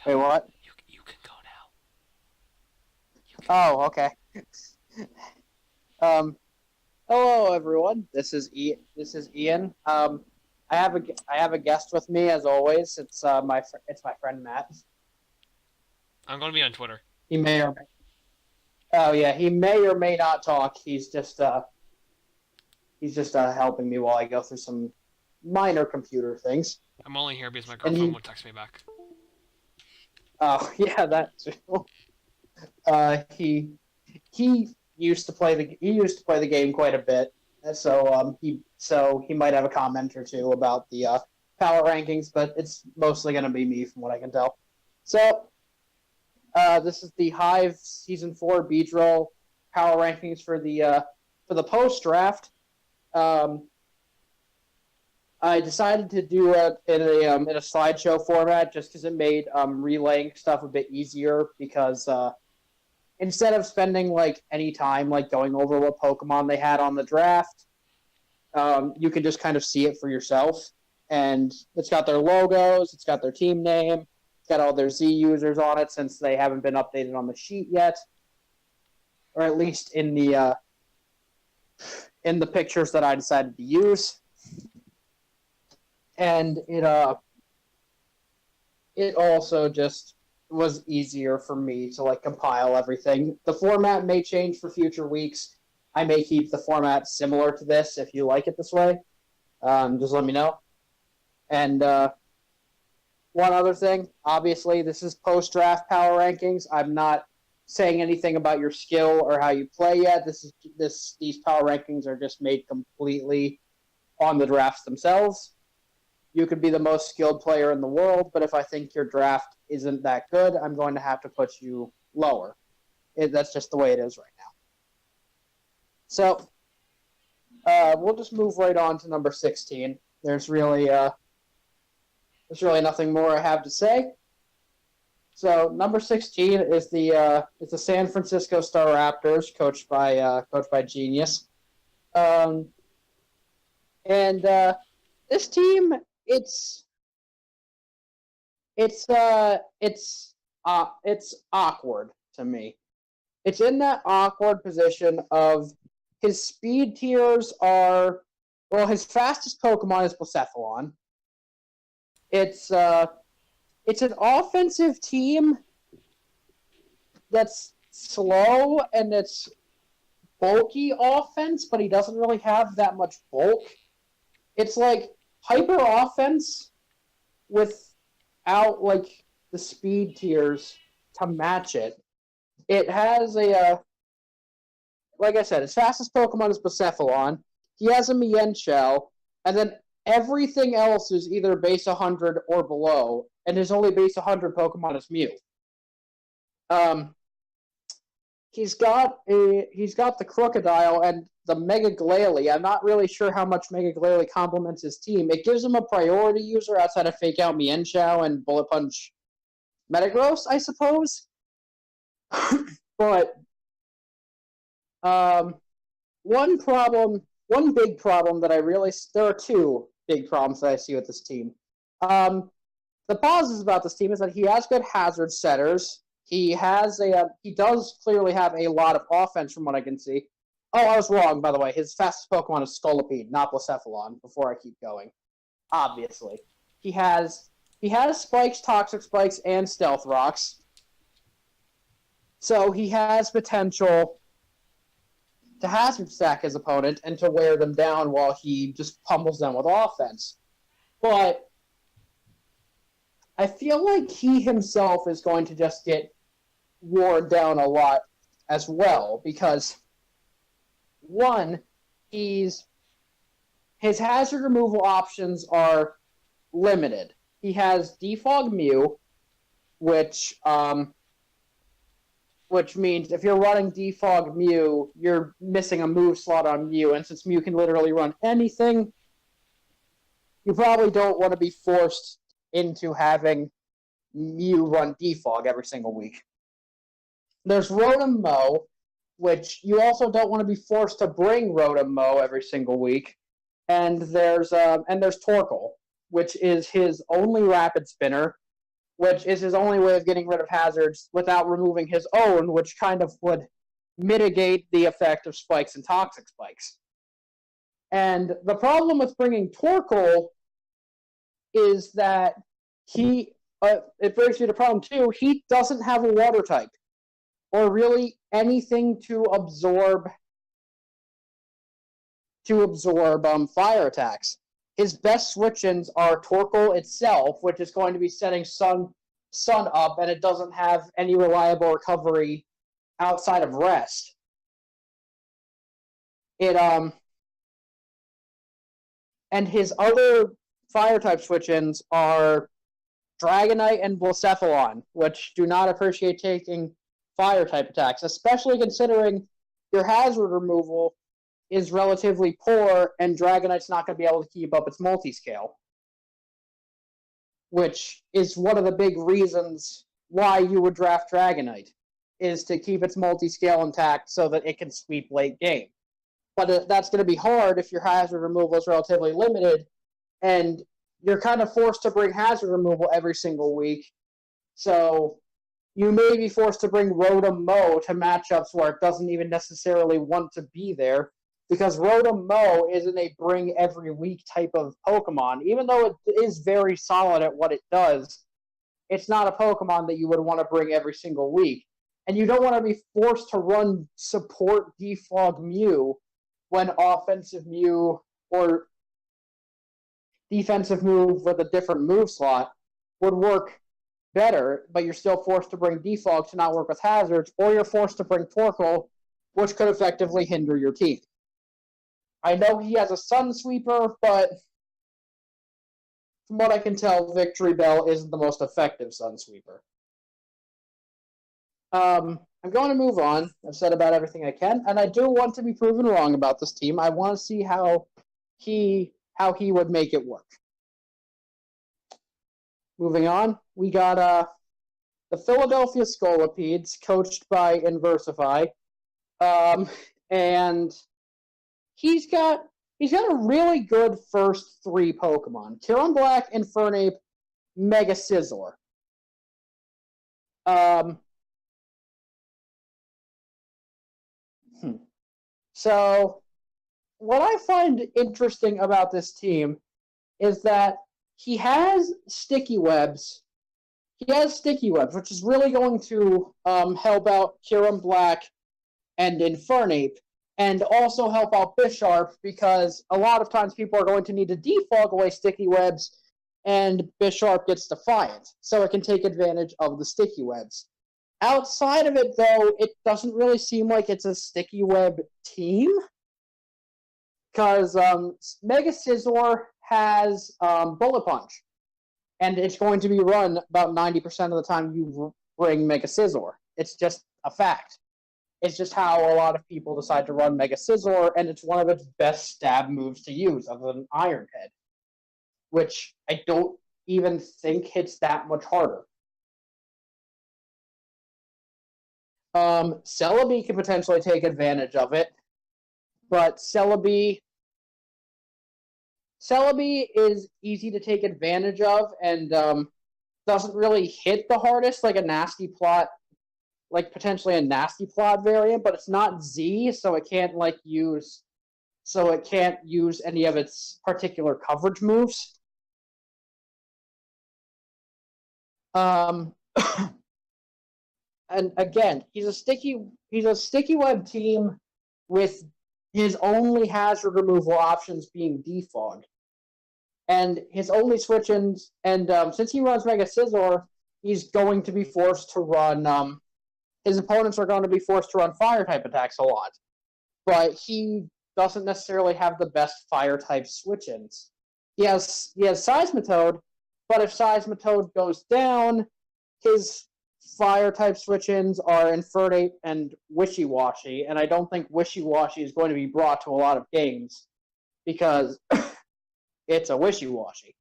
go. Wait, what? You can go now. Oh, okay. Hello everyone. This is Ian. I have a guest with me as always. It's my friend Matt. I'm going to be on Twitter. He may or oh yeah, he may or may not talk. He's just helping me while I go through some minor computer things. I'm only here because my And girlfriend would text me back. oh yeah, that too. He he used to play the game quite a bit, so he might have a comment or two about the power rankings, but it's mostly going to be me from what I can tell. So this is the Hive Season 4 Beedrill power rankings for the post draft. I decided to do it in a slideshow format just because it made relaying stuff a bit easier because instead of spending like any time like going over what Pokemon they had on the draft, you can just kind of see it for yourself. And it's got their logos, it's got their team name, it's got all their Z users on it since they haven't been updated on the sheet yet, or at least in the pictures that I decided to use. And it also just was easier for me to like compile everything. The format may change for future weeks. I may keep the format similar to this if you like it this way. Just let me know. And one other thing, obviously, this is post-draft power rankings. I'm not saying anything about your skill or how you play yet. These power rankings are just made completely on the drafts themselves. You could be the most skilled player in the world, but if I think your draft isn't that good, I'm going to have to put you lower. That's just the way it is right now. So we'll just move right on to number 16. There's really nothing more I have to say. So number 16 is the San Francisco Star Raptors, coached by Genius, and this team it's awkward to me. It's in that awkward position of his speed tiers are his fastest Pokemon is Blacephalon. It's an offensive team that's slow and it's bulky offense, but he doesn't really have that much bulk. It's like hyper offense without like the speed tiers to match it. It has like I said, his fastest Pokemon is Blacephalon. He has a Mienshao, and then everything else is either base 100 or below, and his only base 100 Pokemon is Mew. He's got the Crocodile and the Mega Glalie. I'm not really sure how much Mega Glalie complements his team. It gives him a priority user outside of Fake Out Mienshao and Bullet Punch Metagross, I suppose. But one big problem that there are two big problems that I see with this team. The positives about this team is that he has good hazard setters. He does clearly have a lot of offense from what I can see. Oh, I was wrong, by the way. His fastest Pokemon is Scolipede, not Blacephalon, before I keep going. Obviously. He has Spikes, Toxic Spikes, and Stealth Rocks. So he has potential to hazard stack his opponent and to wear them down while he just pummels them with offense. But I feel like he himself is going to just get worn down a lot as well because one, his hazard removal options are limited. He has Defog Mew, which means if you're running Defog Mew, you're missing a move slot on Mew, and since Mew can literally run anything, you probably don't want to be forced into having Mew run Defog every single week. There's Rotom Mow, which you also don't want to be forced to bring Rotom Mow every single week. And there's Torkoal, which is his only rapid spinner, which is his only way of getting rid of hazards without removing his own, which kind of would mitigate the effect of spikes and toxic spikes. And the problem with bringing Torkoal is that it brings me to problem two, he doesn't have a water type, or really anything to absorb fire attacks. His best switch-ins are Torkoal itself, which is going to be setting Sun up, and it doesn't have any reliable recovery outside of rest. And his other fire type switch-ins are Dragonite and Blacephalon, which do not appreciate taking fire type attacks, especially considering your hazard removal is relatively poor and Dragonite's not going to be able to keep up its multi-scale, which is one of the big reasons why you would draft Dragonite, is to keep its multi-scale intact so that it can sweep late game. But that's going to be hard if your hazard removal is relatively limited, and you're kind of forced to bring hazard removal every single week. So you may be forced to bring Rotom Mow to matchups where it doesn't even necessarily want to be there, because Rotom Mow isn't a bring every week type of Pokemon. Even though it is very solid at what it does, it's not a Pokemon that you would want to bring every single week. And you don't want to be forced to run support Defog Mew when offensive Mew or defensive move with a different move slot would work better, but you're still forced to bring Defog to not work with hazards, or you're forced to bring Torkoal, which could effectively hinder your team. I know he has a Sun Sweeper, but from what I can tell, Victory Bell isn't the most effective Sun Sweeper. I'm going to move on. I've said about everything I can, and I do want to be proven wrong about this team. I want to see how he would make it work. Moving on, we got the Philadelphia Scolopedes, coached by Inversify, and he's got a really good first three Pokemon: Kyurem Black, Infernape, Mega Scizor. So, what I find interesting about this team is that he has sticky webs. He has sticky webs, which is really going to help out Kyurem Black and Infernape, and also help out Bisharp, because a lot of times people are going to need to defog away sticky webs, and Bisharp gets Defiant, so it can take advantage of the sticky webs. Outside of it, though, it doesn't really seem like it's a sticky web team, because Mega Scizor has Bullet Punch, and it's going to be run about 90% of the time you bring Mega Scizor. It's just a fact. It's just how a lot of people decide to run Mega Scizor, and it's one of its best stab moves to use, other than Iron Head, which I don't even think hits that much harder. Celebi can potentially take advantage of it, but Celebi is easy to take advantage of and doesn't really hit the hardest like a Nasty Plot, like potentially a Nasty Plot variant, but it's not Z, so it can't use any of its particular coverage moves. And again, he's a sticky web team with his only hazard removal options being Defog. And his only switch-ins, and since he runs Mega Scizor, he's going to be forced to run, his opponents are going to be forced to run fire-type attacks a lot. But he doesn't necessarily have the best fire-type switch-ins. He has Seismitoad, but if Seismitoad goes down, his fire-type switch-ins are Infernape and Wishy-Washy, and I don't think Wishy-Washy is going to be brought to a lot of games, because it's a Wishy-Washy.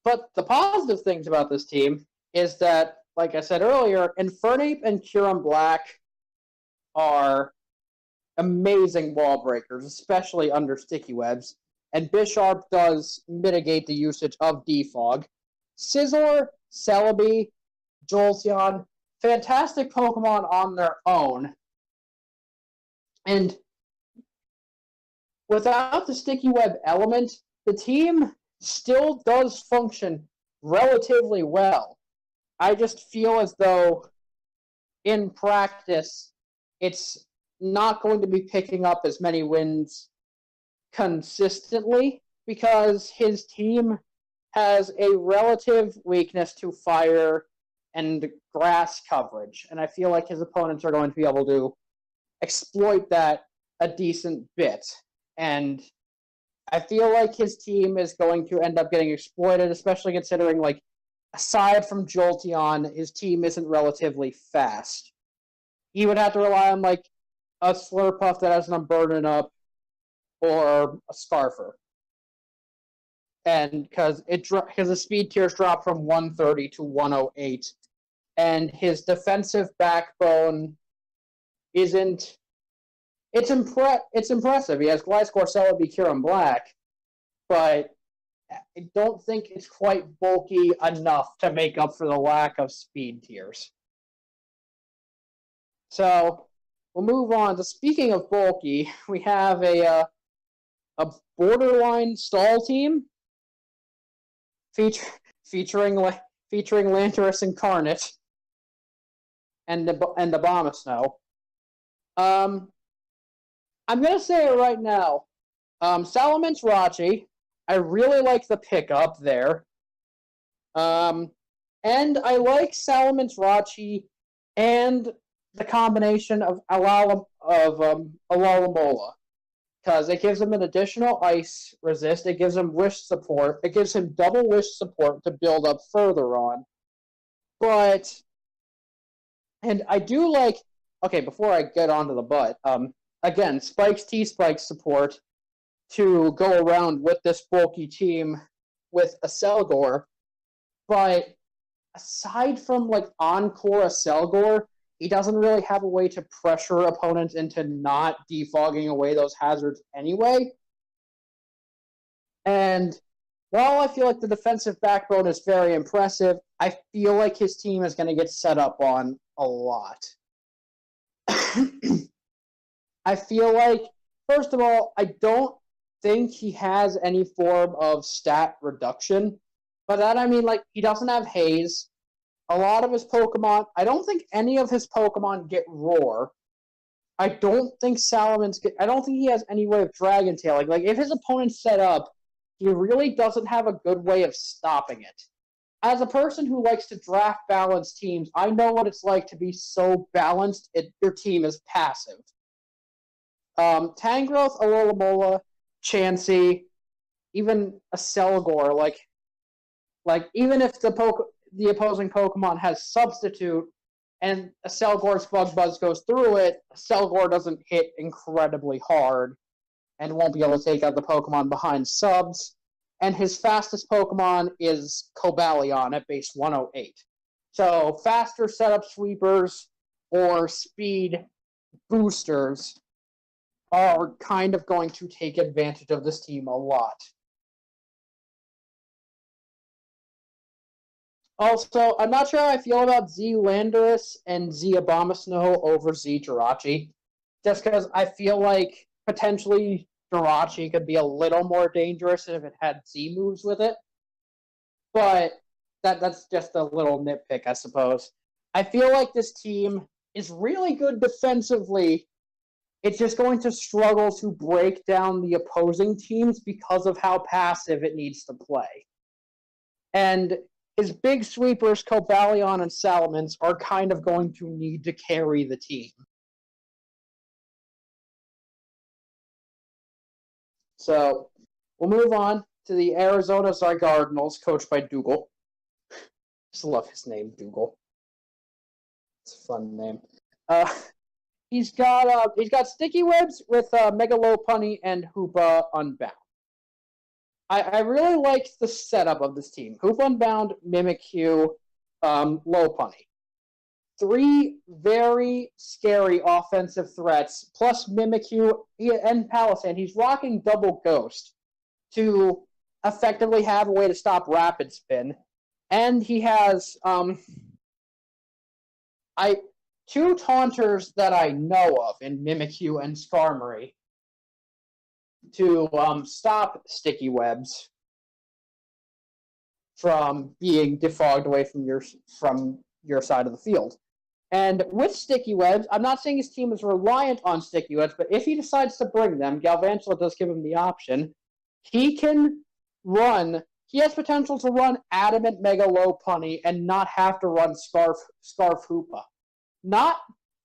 But the positive things about this team is that, like I said earlier, Infernape and Kyurem Black are amazing wall breakers, especially under sticky webs. and Bisharp does mitigate the usage of Defog. Scizor, Celebi, Jolteon, fantastic Pokemon on their own. And without the Sticky Web element, the team still does function relatively well. I just feel as though in practice, it's not going to be picking up as many wins consistently because his team has a relative weakness to fire and grass coverage. And I feel like his opponents are going to be able to exploit that a decent bit. And I feel like his team is going to end up getting exploited, especially considering, like, aside from Jolteon, his team isn't relatively fast. He would have to rely on, like, a Slurpuff that has an Unburden Up or a Scarfer. And because the speed tiers drop from 130 to 108, and his defensive backbone isn't. It's impressive. He has Gliscor, Celebi, Kyurem Black, but I don't think it's quite bulky enough to make up for the lack of speed tiers. So we'll move on to, speaking of bulky, we have a borderline stall team featuring Landorus Incarnate and the Abomasnow. I'm gonna say it right now. Salamence Rachi, I really like the pickup there. And I like Salamence Rachi and the combination of Alomola, because it gives him an additional ice resist, it gives him wish support, it gives him double wish support to build up further on. And I do like, okay, before I get onto the butt, again, Spike's T-Spike support to go around with this bulky team with a Selgor, but aside from, like, Encore a Selgor, he doesn't really have a way to pressure opponents into not defogging away those hazards anyway. And while I feel like the defensive backbone is very impressive, I feel like his team is going to get set up on a lot. I feel like, first of all, I don't think he has any form of stat reduction. By that I mean, like, he doesn't have Haze. A lot of his Pokemon, I don't think any of his Pokemon get Roar. I don't think I don't think he has any way of Dragon Tailing. Like, if his opponent's set up, he really doesn't have a good way of stopping it. As a person who likes to draft balanced teams, I know what it's like to be so balanced, your team is passive. Tangrowth, Alomola, Chansey, even a Selgor, like even if the opposing Pokemon has Substitute and a Selgor's Bug Buzz goes through it, Selgor doesn't hit incredibly hard and won't be able to take out the Pokemon behind subs. And his fastest Pokemon is Cobalion at base 108. So faster setup sweepers or speed boosters are kind of going to take advantage of this team a lot. Also, I'm not sure how I feel about Z Landorus and Z Abomasnow over Z Jirachi, just because I feel like potentially Jirachi could be a little more dangerous if it had Z moves with it. But that's just a little nitpick, I suppose. I feel like this team is really good defensively. It's just going to struggle to break down the opposing teams because of how passive it needs to play. And his big sweepers, Cobalion and Salamence, are kind of going to need to carry the team. So we'll move on to the Arizona Zygardenals, coached by Dougal. Just love his name, Dougal. It's a fun name. He's got Sticky Webs with Mega Lopunny and Hoopa Unbound. I really liked the setup of this team. Hoopa Unbound, Mimikyu, Lopunny. 3 very scary offensive threats, plus Mimikyu and Palisand. He's rocking double Ghost. to effectively have a way to stop Rapid Spin. And he has two taunters that I know of in Mimikyu and Skarmory to stop sticky webs from being defogged away from your side of the field. And with sticky webs, I'm not saying his team is reliant on sticky webs, but if he decides to bring them, Galvantula does give him the option. He has potential to run Adamant Mega Lopunny and not have to run Scarf Hoopa.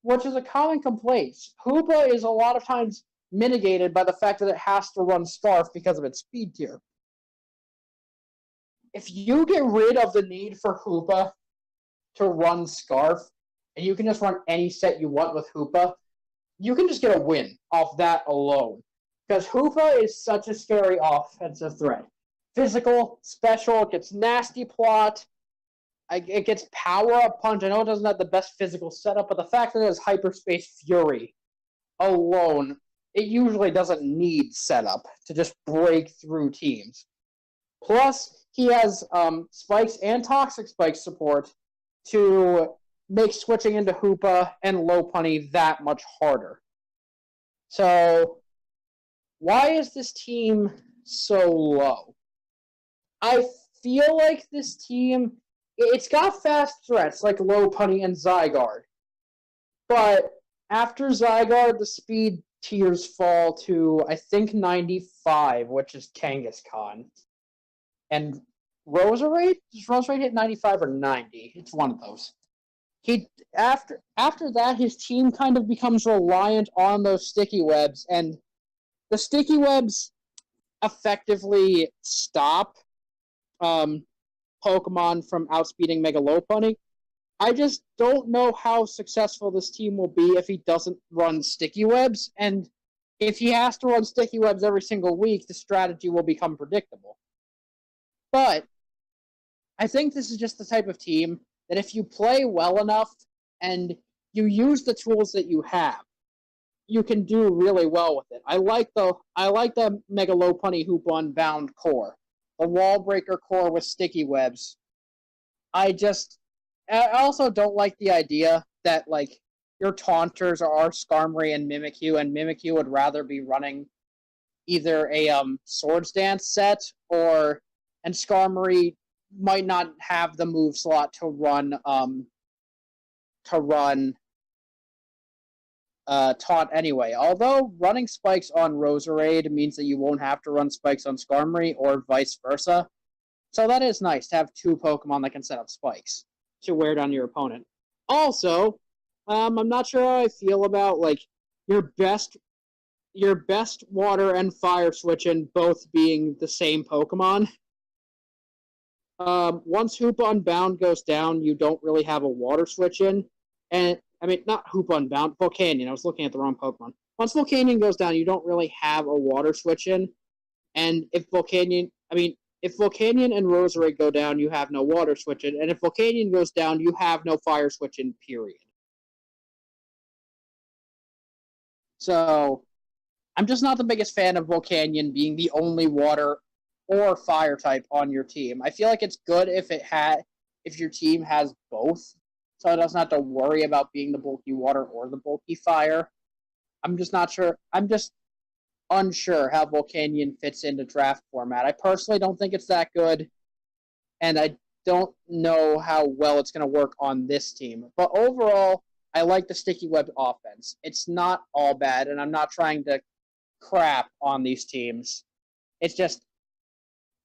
Which is a common complaint. Hoopa is a lot of times mitigated by the fact that it has to run Scarf because of its speed tier. If you get rid of the need for Hoopa to run Scarf, and you can just run any set you want with Hoopa, you can just get a win off that alone. Because Hoopa is such a scary offensive threat. Physical, special, it gets nasty plot, it gets power-up punch. I know it doesn't have the best physical setup, but the fact that it has Hyperspace Fury alone, it usually doesn't need setup to just break through teams. Plus, he has Spikes and Toxic Spike support to make switching into Hoopa and Lopunny that much harder. So, why is this team so low? I feel like this team, it's got fast threats like Lopunny and Zygarde. But after Zygarde, the speed tiers fall to, I think, 95, which is Kangaskhan. And Roserade? Does Roserade hit 95 or 90? It's one of those. After that, his team kind of becomes reliant on those sticky webs, and the sticky webs effectively stop Pokemon from outspeeding Mega Lopunny. I just don't know how successful this team will be if he doesn't run sticky webs, and if he has to run sticky webs every single week, the strategy will become predictable. But I think this is just the type of team that if you play well enough and you use the tools that you have, you can do really well with it. I like the Mega Lopunny Hoopa Unbound core, the Wall Breaker core with sticky webs. I also don't like the idea that like your taunters are Skarmory and Mimikyu would rather be running either a Swords Dance set and Skarmory might not have the move slot to run Taunt anyway. Although running Spikes on Roserade means that you won't have to run Spikes on Skarmory or vice versa. So that is nice to have two Pokemon that can set up Spikes to wear down your opponent. Also, I'm not sure how I feel about like your best water and fire switching both being the same Pokemon. Once Hoopa Unbound goes down, you don't really have a water switch in. And, I mean, not Hoopa Unbound, Volcanion. I was looking at the wrong Pokemon. Once Volcanion goes down, you don't really have a water switch in. And if Volcanion and Roserade go down, you have no water switch in. And if Volcanion goes down, you have no fire switch in, period. So, I'm just not the biggest fan of Volcanion being the only water or fire type on your team. I feel like it's good if your team has both, so it doesn't have to worry about being the bulky water or the bulky fire. I'm just not sure. I'm just unsure how Volcanion fits into draft format. I personally don't think it's that good, and I don't know how well it's going to work on this team. But overall, I like the sticky web offense. It's not all bad, and I'm not trying to crap on these teams. It's just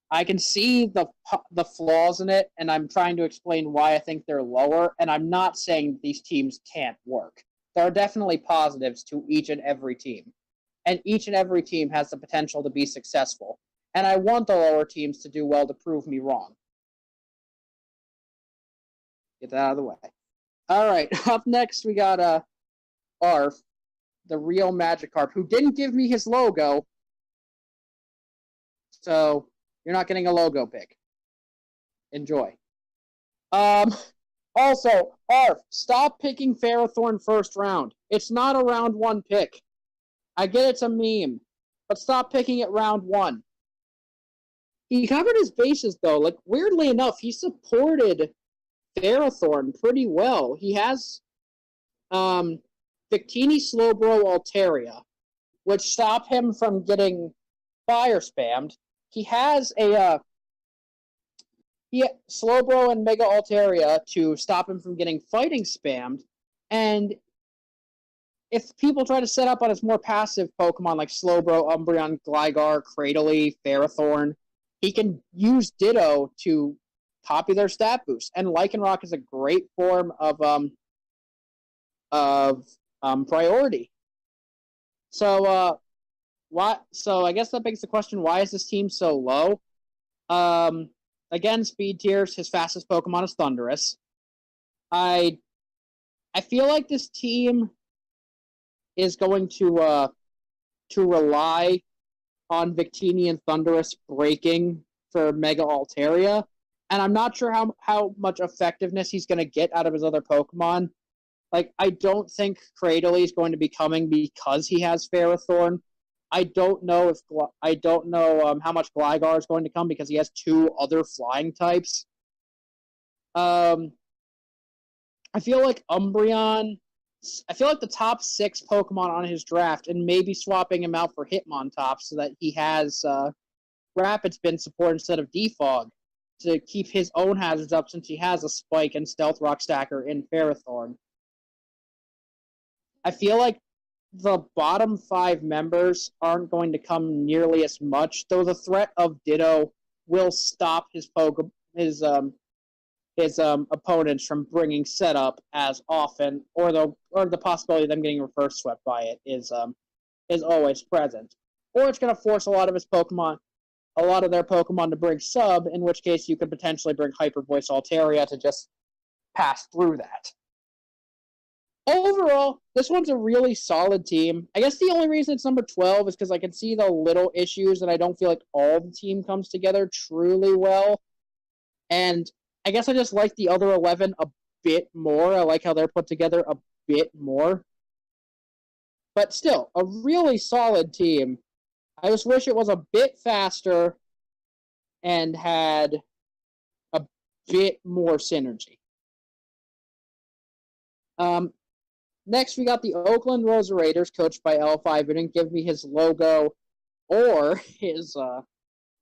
I can see the flaws in it, and I'm trying to explain why I think they're lower, and I'm not saying these teams can't work. There are definitely positives to each and every team, and each and every team has the potential to be successful, and I want the lower teams to do well to prove me wrong. Get that out of the way. All right, up next we got Arf, the real Magikarp, who didn't give me his logo, so you're not getting a logo pick. Enjoy. Also, Arf, stop picking Ferrothorn first round. It's not a round one pick. I get it's a meme, but stop picking it round one. he covered his bases though. Like weirdly enough, he supported Ferrothorn pretty well. He has Victini Slowbro Altaria, which stop him from getting fire spammed. He has a Slowbro and Mega Altaria to stop him from getting fighting spammed, and if people try to set up on his more passive Pokemon like Slowbro, Umbreon, Gligar, Cradily, Ferrothorn, he can use Ditto to copy their stat boost. And Lycanroc is a great form of priority. So why? So I guess that begs the question: why is this team so low? Again, speed tiers. His fastest Pokemon is Thundurus. I feel like this team is going to rely on Victini and Thundurus breaking for Mega Altaria, and I'm not sure how much effectiveness he's going to get out of his other Pokemon. Like, I don't think Cradily is going to be coming because he has Ferrothorn. I don't know how much Gligar is going to come because he has two other flying types. I feel like Umbreon. I feel like the top 6 Pokemon on his draft, and maybe swapping him out for Hitmontop so that he has Rapid Spin support instead of Defog to keep his own hazards up since he has a Spike and Stealth Rock Stacker in Ferrothorn. I feel like the bottom 5 members aren't going to come nearly as much, though the threat of Ditto will stop his opponents from bringing setup as often, or the possibility of them getting reverse swept by it is always present. Or it's going to force a lot of their Pokemon to bring sub, in which case you could potentially bring Hyper Voice Altaria to just pass through that. Overall, this one's a really solid team. I guess the only reason it's number 12 is because I can see the little issues, and I don't feel like all the team comes together truly well. And I guess I just like the other 11 a bit more. I like how they're put together a bit more. But still, a really solid team. I just wish it was a bit faster and had a bit more synergy. Next, we got the Oakland Rosa Raiders, coached by L5, who didn't give me his logo or his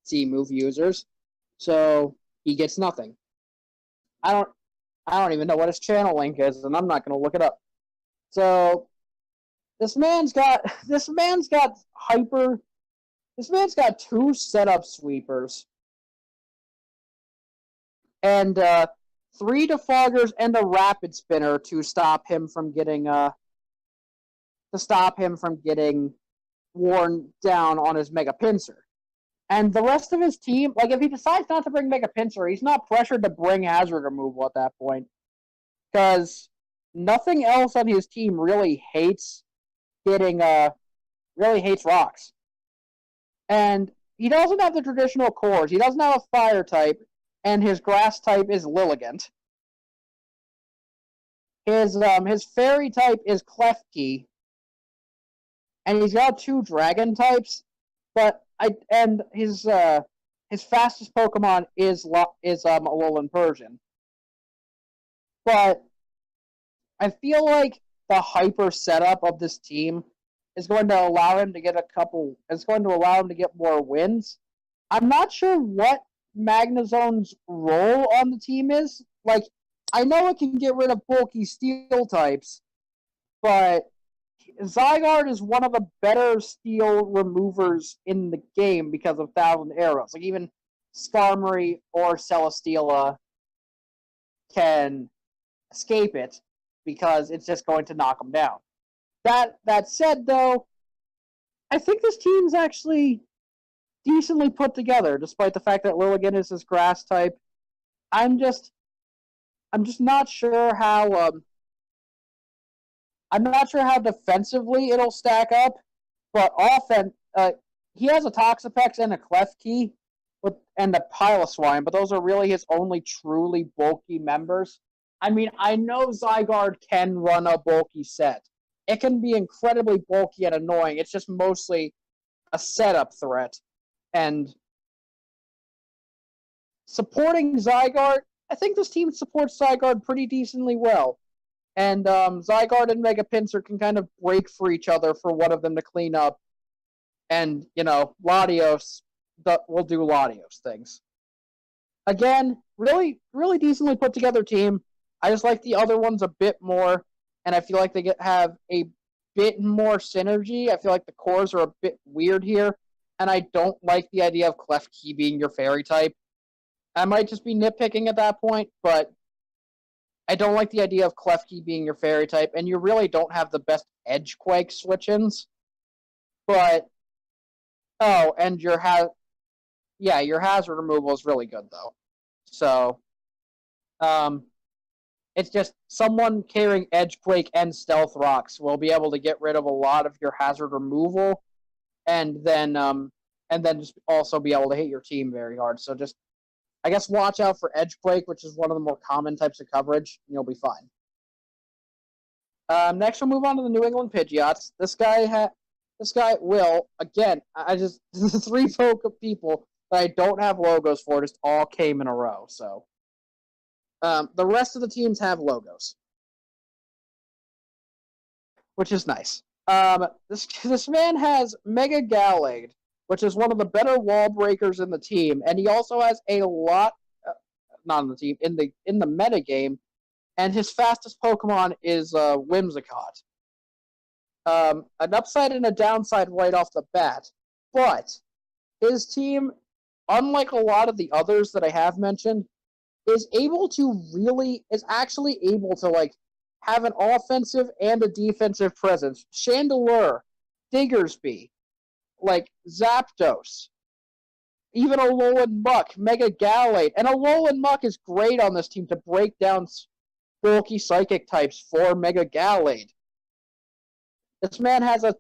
C-move users, so he gets nothing. I don't even know what his channel link is, and I'm not going to look it up. So this man's got 2 setup sweepers and 3 defoggers and a rapid spinner to stop him from getting worn down on his Mega Pinsir. And the rest of his team, like if he decides not to bring Mega Pinsir, he's not pressured to bring Hazard removal at that point. Because nothing else on his team really hates rocks. And he doesn't have the traditional cores. He doesn't have a fire type, and his grass type is Lilligant. His fairy type is Klefki, and he's got 2 dragon types, and his fastest Pokemon is Alolan Persian. But I feel like the hyper setup of this team is going to allow him to get more wins. I'm not sure what Magnezone's role on the team is. Like, I know it can get rid of bulky steel types, but Zygarde is one of the better steel removers in the game because of Thousand Arrows. Like, even Skarmory or Celesteela can escape it because it's just going to knock them down. That said, though, I think this team's actually decently put together, despite the fact that Lilligant is his grass type. I'm just not sure how defensively it'll stack up, but he has a Toxapex and a Klefki and a Piloswine, but those are really his only truly bulky members. I mean, I know Zygarde can run a bulky set. It can be incredibly bulky and annoying. It's just mostly a setup threat. And supporting Zygarde, I think this team supports Zygarde pretty decently well. And Zygarde and Mega Pinsir can kind of break for each other for one of them to clean up. And, Latios will do Latios things. Again, really, really decently put together team. I just like the other ones a bit more, and I feel like they have a bit more synergy. I feel like the cores are a bit weird here, and I don't like the idea of Klefki being your fairy type. I might just be nitpicking at that point, but I don't like the idea of Klefki being your fairy type, and you really don't have the best Edgequake switch-ins. But, and your hazard removal is really good, though. So, it's just someone carrying Edgequake and Stealth Rocks will be able to get rid of a lot of your hazard removal, and then just also be able to hit your team very hard. So just, I guess, watch out for Edgequake, which is one of the more common types of coverage, and you'll be fine. Next, we'll move on to the New England Pidgeots. This guy will, again, the three people that I don't have logos for just all came in a row, so. The rest of the teams have logos, which is nice. This man has Mega Gallade, which is one of the better wall breakers in the team, and he also has a lot, not in the team, in the meta game, and his fastest Pokemon is Whimsicott. An upside and a downside right off the bat, but his team, unlike a lot of the others that I have mentioned, is actually able to have an offensive and a defensive presence. Chandelure, Diggersby, Zapdos, even Alolan Muck, Mega Gallade, and Alolan Muck is great on this team to break down bulky psychic types for Mega Gallade. This man has a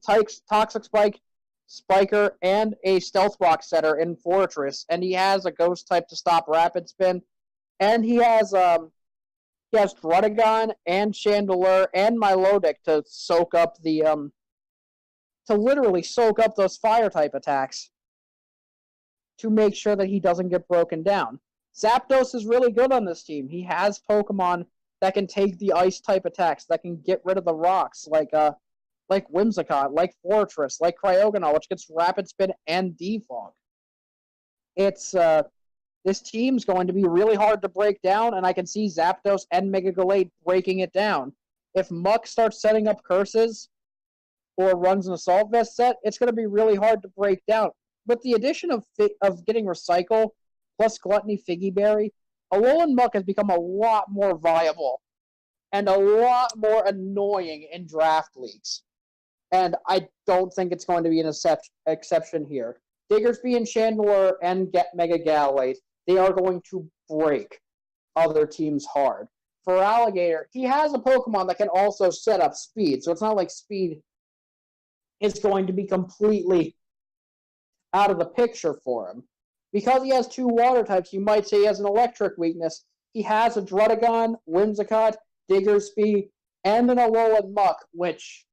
Toxic Spike, Spiker, and a Stealth Rock setter in Fortress, and he has a Ghost type to stop Rapid Spin. And he has Druddigon and Chandelure and Milotic to literally soak up those fire type attacks to make sure that he doesn't get broken down. Zapdos is really good on this team. He has Pokemon that can take the ice type attacks, that can get rid of the rocks, like Whimsicott, like Fortress, like Cryogonal, which gets Rapid Spin and Defog. This team's going to be really hard to break down, and I can see Zapdos and Mega Gallade breaking it down. If Muck starts setting up curses or runs an Assault Vest set, it's going to be really hard to break down. With the addition of getting Recycle plus Gluttony Figgy Berry, Alolan Muck has become a lot more viable and a lot more annoying in draft leagues. And I don't think it's going to be an exception here. Diggersby and Chandelure and Mega Gallade, they are going to break other teams hard. For Alligator, he has a Pokemon that can also set up speed, so it's not like speed is going to be completely out of the picture for him. Because he has two water types, you might say he has an electric weakness. He has a Druddigon, Whimsicott, Diggersby, and an Alolan Muck, which,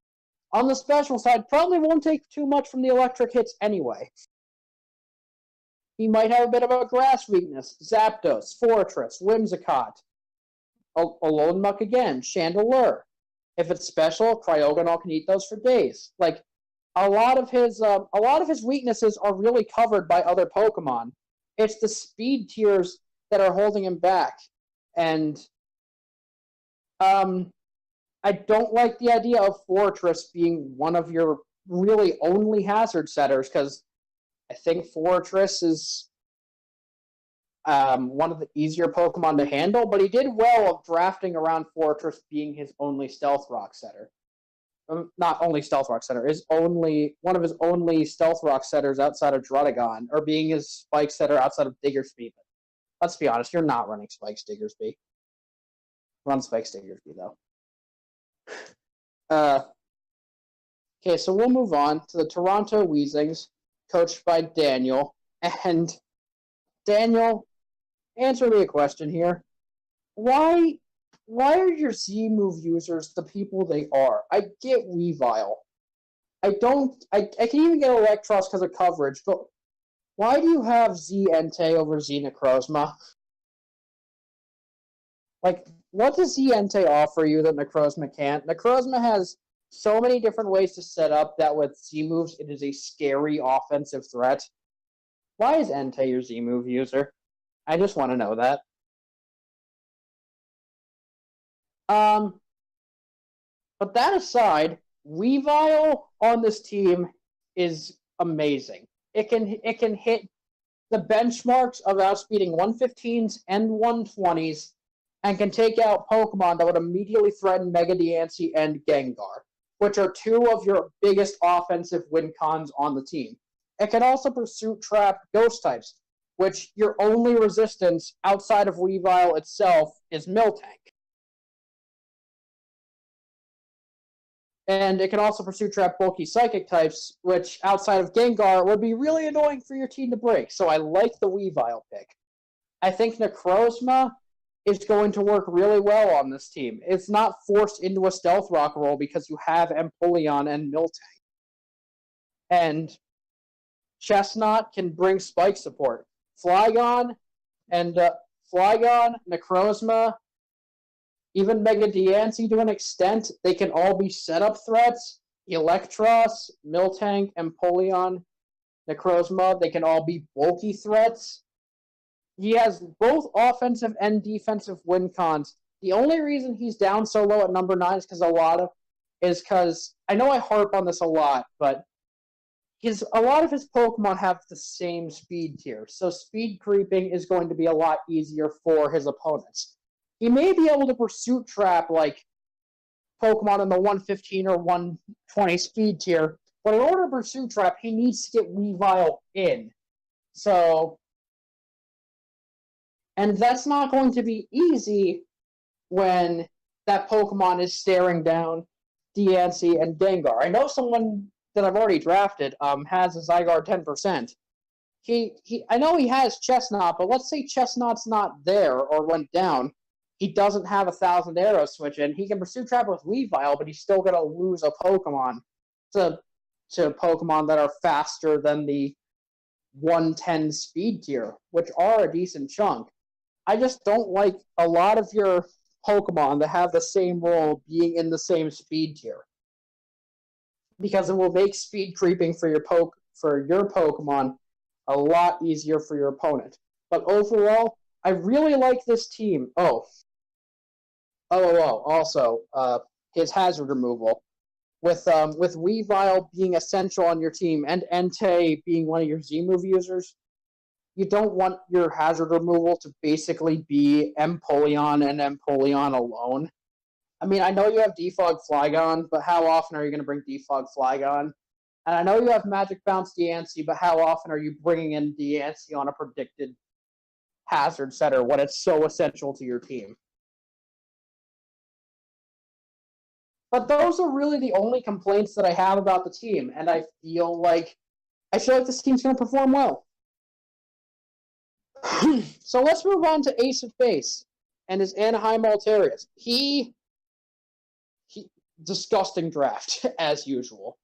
on the special side, probably won't take too much from the electric hits anyway. He might have a bit of a grass weakness. Zapdos, Fortress, Whimsicott, Alolan Muck again, Chandelure. If it's special, Cryogonal can eat those for days. A lot of his weaknesses are really covered by other Pokemon. It's the speed tiers that are holding him back. And I don't like the idea of Fortress being one of your really only hazard setters, because I think Fortress is one of the easier Pokemon to handle, but he did well of drafting around Fortress being his only Stealth Rock setter. Not only Stealth Rock setter, one of his only Stealth Rock setters outside of Druddigon, or being his Spike setter outside of Diggersby. But let's be honest, you're not running Spikes Diggersby. Run Spikes Diggersby, though. Okay, so we'll move on to the Toronto Weezings, coached by Daniel. And Daniel, answer me a question here. Why are your Z-move users the people they are? I get Weavile. I can even get Electros because of coverage, but Why do you have Z Entei over Z Necrozma? Like, what does Z Entei offer you that Necrozma can't? Necrozma has so many different ways to set up that with Z moves, it is a scary offensive threat. Why is Entei your Z move user? I just want to know that. But that aside, Weavile on this team is amazing. It can hit the benchmarks of outspeeding 115s and 120s and can take out Pokemon that would immediately threaten Mega Diancie and Gengar, which are two of your biggest offensive win cons on the team. It can also Pursuit Trap Ghost types, which your only resistance outside of Weavile itself is Miltank. And it can also Pursuit Trap bulky Psychic types, which outside of Gengar would be really annoying for your team to break. So I like the Weavile pick. I think Necrozma is going to work really well on this team. It's not forced into a Stealth Rock role because you have Empoleon and Miltank. And Chestnut can bring Spike support. Flygon, Necrozma, even Mega Diancie to an extent, they can all be setup threats. Electros, Miltank, Empoleon, Necrozma, they can all be bulky threats. He has both offensive and defensive win cons. The only reason he's down so low at number 9 is because I know I harp on this a lot, but a lot of his Pokemon have the same speed tier, so speed creeping is going to be a lot easier for his opponents. He may be able to Pursuit Trap like Pokemon in the 115 or 120 speed tier, but in order to Pursuit Trap, he needs to get Weavile in. So, and that's not going to be easy when that Pokemon is staring down Diancie and Gengar. I know someone that I've already drafted has a Zygarde 10%. I know he has Chestnut, but let's say Chestnut's not there or went down. He doesn't have 1,000 arrow switch in. He can Pursuit Trap with Weavile, but he's still going to lose a Pokemon to Pokemon that are faster than the 110 speed tier, which are a decent chunk. I just don't like a lot of your Pokemon that have the same role being in the same speed tier, because it will make speed creeping for your Pokemon a lot easier for your opponent. But overall, I really like this team. Also, his hazard removal. With Weavile being essential on your team and Entei being one of your Z-move users, you don't want your hazard removal to basically be Empoleon and Empoleon alone. I mean, I know you have Defog Flygon, but how often are you going to bring Defog Flygon? And I know you have Magic Bounce Diancie, but how often are you bringing in Diancie on a predicted hazard setter when it's so essential to your team? But those are really the only complaints that I have about the team, and I feel like this team's going to perform well. So let's move on to Ace of Base and his Anaheim Alterius. He disgusting draft as usual.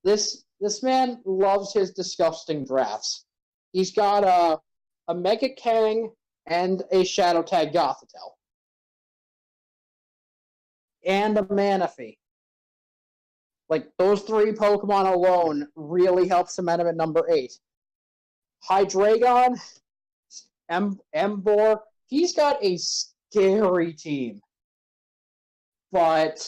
This man loves his disgusting drafts. He's got a Mega Kang and a Shadow Tag Gothitelle. And a Manaphy. Like, those 3 Pokemon alone really help cement him at number 8. Hydreigon, Emboar, he's got a scary team. And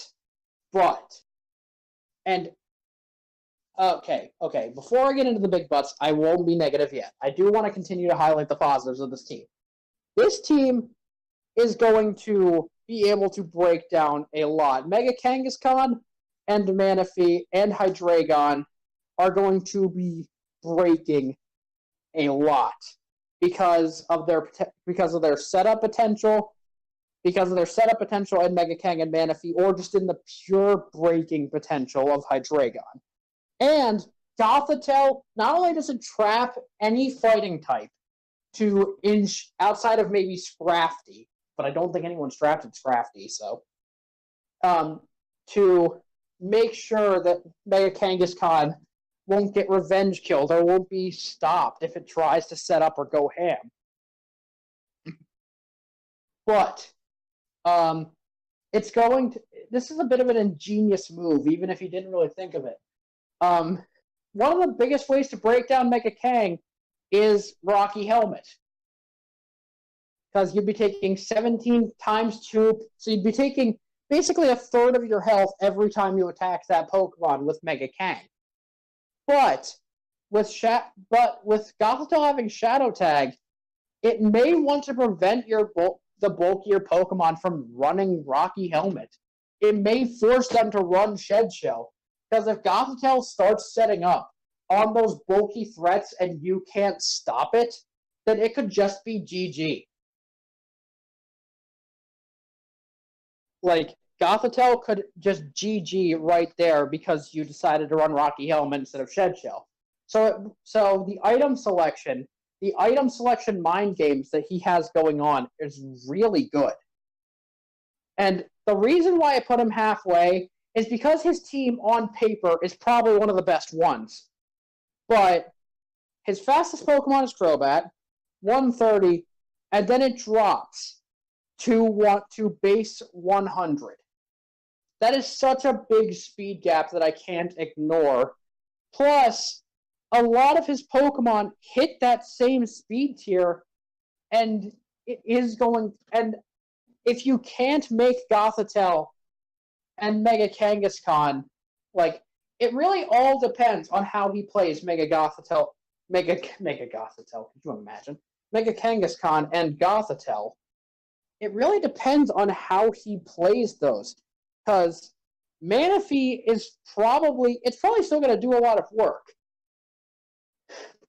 okay, before I get into the big butts, I won't be negative yet. I do want to continue to highlight the positives of this team. This team is going to be able to break down a lot. Mega Kangaskhan and Manaphy and Hydreigon are going to be breaking a lot because of their setup potential, in Mega Kang and Manaphy, or just in the pure breaking potential of Hydreigon. And Gothitelle, not only does it trap any fighting type to inch outside of maybe Scrafty, but I don't think anyone's drafted Scrafty, so to make sure that Mega Kangaskhan won't get revenge killed or won't be stopped if it tries to set up or go ham. But it's going to. This is a bit of an ingenious move, even if you didn't really think of it. One of the biggest ways to break down Mega Kang is Rocky Helmet. Because you'd be taking 17 times 2, so you'd be taking basically a third of your health every time you attack that Pokemon with Mega Kang. But with Gothitelle having Shadow Tag, it may want to prevent the bulkier Pokemon from running Rocky Helmet. It may force them to run Shed Shell. Because if Gothitelle starts setting up on those bulky threats and you can't stop it, then it could just be GG. Like, Gothitelle could just GG right there because you decided to run Rocky Helmet instead of Shed Shell. So the item selection mind games that he has going on is really good. And the reason why I put him halfway is because his team on paper is probably one of the best ones. But his fastest Pokemon is Crobat, 130, and then it drops to base 100. That is such a big speed gap that I can't ignore. Plus, a lot of his Pokemon hit that same speed tier, and it is going. And if you can't make Gothitelle and Mega Kangaskhan, like, it really all depends on how he plays Mega Gothitelle. Mega Gothitelle, could you imagine? Mega Kangaskhan and Gothitelle. It really depends on how he plays those. Because Manaphy is probably still going to do a lot of work.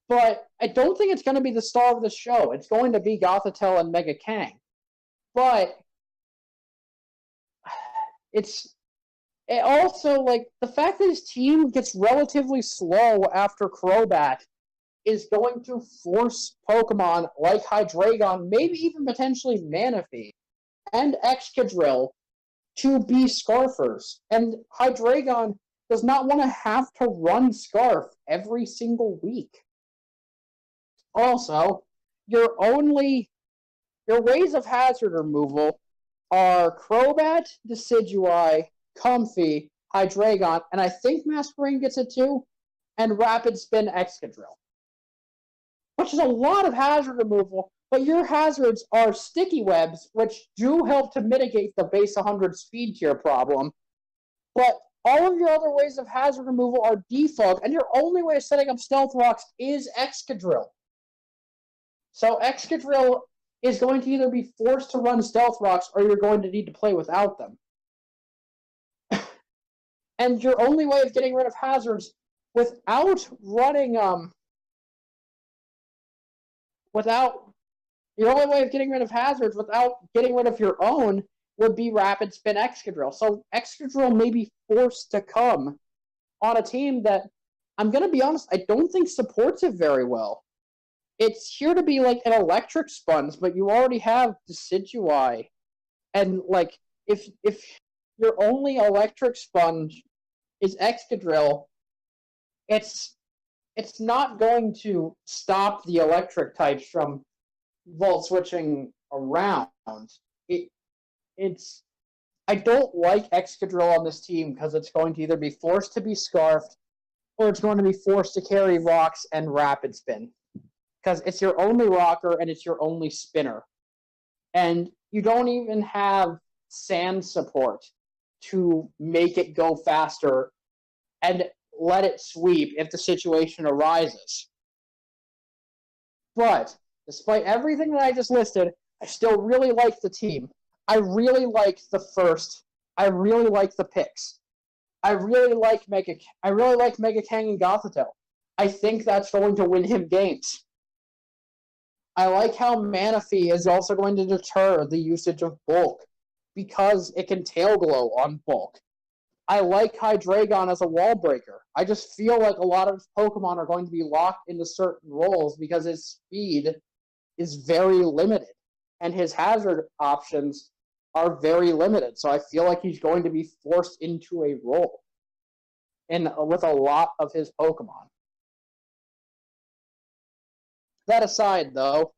But I don't think it's going to be the star of the show. It's going to be Gothitelle and Mega Kang. But it also, like, the fact that his team gets relatively slow after Crobat is going to force Pokemon like Hydreigon, maybe even potentially Manaphy, and Excadrill to be Scarfers. And Hydreigon does not want to have to run Scarf every single week. Also, your ways of hazard removal are Crobat, Decidueye, Comfey, Hydreigon, and I think Masquerain gets it too, and Rapid Spin Excadrill. Which is a lot of hazard removal, but your hazards are sticky webs, which do help to mitigate the base 100 speed tier problem. But all of your other ways of hazard removal are defog, and your only way of setting up Stealth Rocks is Excadrill. So Excadrill is going to either be forced to run Stealth Rocks, or you're going to need to play without them. And your only way of getting rid of hazards without running your only way of getting rid of hazards without getting rid of your own would be Rapid Spin Excadrill. So Excadrill may be forced to come on a team that, I'm going to be honest, I don't think supports it very well. It's here to be like an electric sponge, but you already have Decidueye. And, like, if your only electric sponge is Excadrill, it's not going to stop the electric types from volt switching around. I don't like Excadrill on this team because it's going to either be forced to be Scarfed or it's going to be forced to carry Rocks and Rapid Spin. Because it's your only rocker and it's your only spinner. And you don't even have sand support to make it go faster and let it sweep if the situation arises. But despite everything that I just listed, I still really like the team. I really like the first. I really like the picks. I really like Mega Kang and Gothitelle. I think that's going to win him games. I like how Manaphy is also going to deter the usage of Bulk because it can tail glow on Bulk. I like Hydreigon as a wall breaker. I just feel like a lot of Pokemon are going to be locked into certain roles because his speed is very limited and his hazard options are very limited. So I feel like he's going to be forced into a role. with a lot of his Pokemon. That aside, though,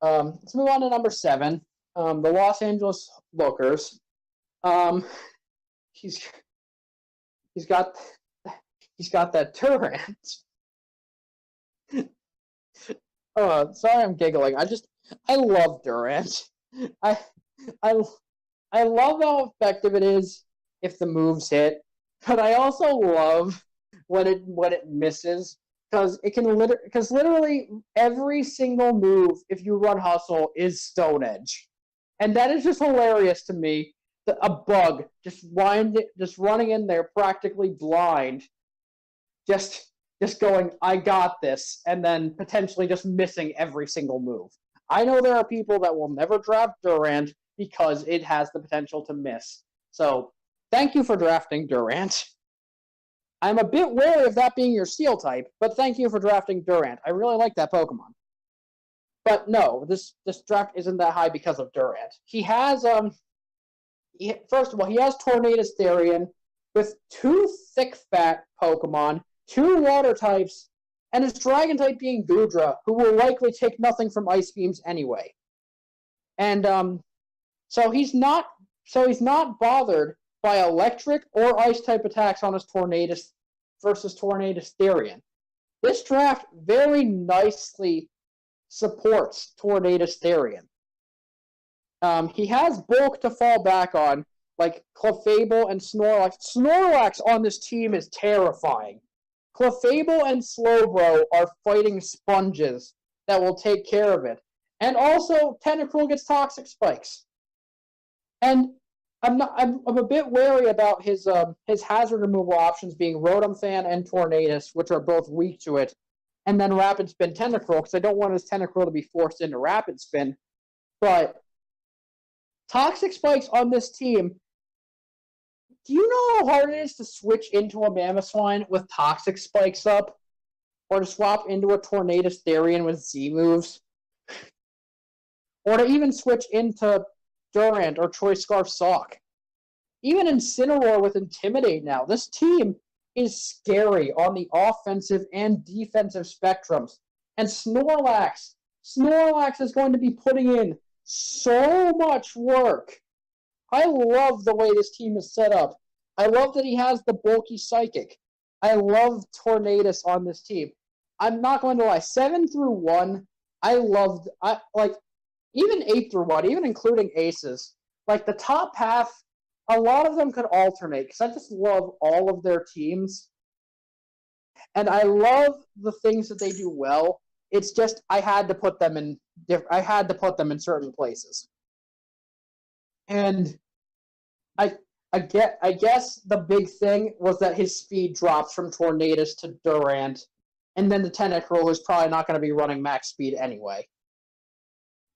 let's move on to number 7. The Los Angeles Lookers. He's got that Durant. Sorry, I'm giggling. I love Durant. I I I love how effective it is if the moves hit, but I also love when it misses because literally every single move if you run Hustle is Stone Edge, and that is just hilarious to me. A bug just running in there practically blind, just going, I got this, and then potentially just missing every single move. I know there are people that will never draft Durant because it has the potential to miss. So thank you for drafting Durant. I'm a bit wary of that being your Steel type, but thank you for drafting Durant. I really like that Pokemon. But no, this draft isn't that high because of Durant. He has first of all, he has Tornadus Therian with 2 thick fat Pokemon, 2 water types, and his Dragon type being Goodra, who will likely take nothing from Ice Beams anyway. And so he's not bothered by electric or ice type attacks on his Tornadus versus Tornadus Therian. This draft very nicely supports Tornadus Therian. He has bulk to fall back on, like Clefable and Snorlax. Snorlax on this team is terrifying. Clefable and Slowbro are fighting sponges that will take care of it. And also, Tentacruel gets Toxic Spikes. And I'm a bit wary about his hazard removal options being Rotom Fan and Tornadus, which are both weak to it, and then Rapid Spin Tentacruel, because I don't want his Tentacruel to be forced into Rapid Spin. But Toxic Spikes on this team, do you know how hard it is to switch into a Mamoswine with Toxic Spikes up? Or to swap into a Tornadus Therian with Z moves? Or to even switch into Durant or Choice Scarf Sock? Even Incineroar with Intimidate now. This team is scary on the offensive and defensive spectrums. And Snorlax is going to be putting in so much work. I love the way this team is set up. I love that he has the bulky Psychic. I love Tornadus on this team. I'm not going to lie. 7 through 1, even 8 through 1, even including aces. Like the top half, a lot of them could alternate because I just love all of their teams. And I love the things that they do well. It's just I had to put them in certain places. And I guess the big thing was that his speed drops from Tornadus to Durant, and then the Tentacruel is probably not going to be running max speed anyway.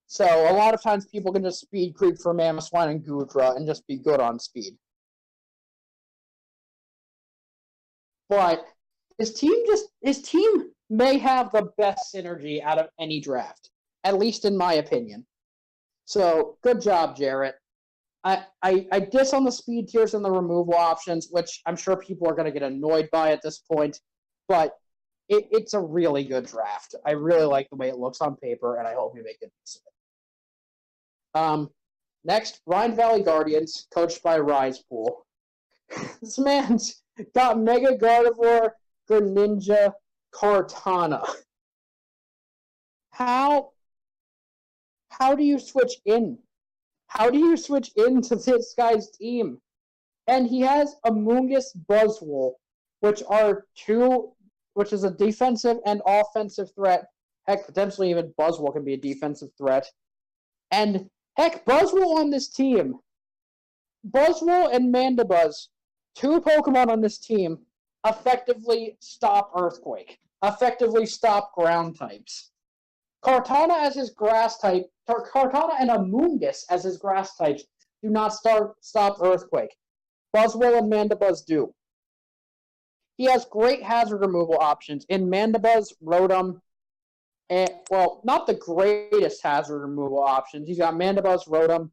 So a lot of times people can just speed creep for Mamoswine and Goodra and just be good on speed. But his team may have the best synergy out of any draft, at least in my opinion. So good job, Jarrett. I diss on the speed tiers and the removal options, which I'm sure people are going to get annoyed by at this point, but it's a really good draft. I really like the way it looks on paper, and I hope you make good use of it. Next, Rhine Valley Guardians, coached by Risepool. This man's got Mega Gardevoir, Greninja, Kartana. How do you switch in? How do you switch into this guy's team? And he has Amoonguss Buzzwole, which is a defensive and offensive threat. Heck, potentially even Buzzwole can be a defensive threat. And heck, Buzzwole on this team. Buzzwole and Mandibuzz, 2 Pokemon on this team, effectively stop Earthquake. Effectively stop ground types. Kartana as his grass type, Kartana and Amoonguss as his grass types do not stop Earthquake. Buzzwole and Mandibuzz do. He has great hazard removal options in Mandibuzz, Rotom, and, well, not the greatest hazard removal options. He's got Mandibuzz, Rotom,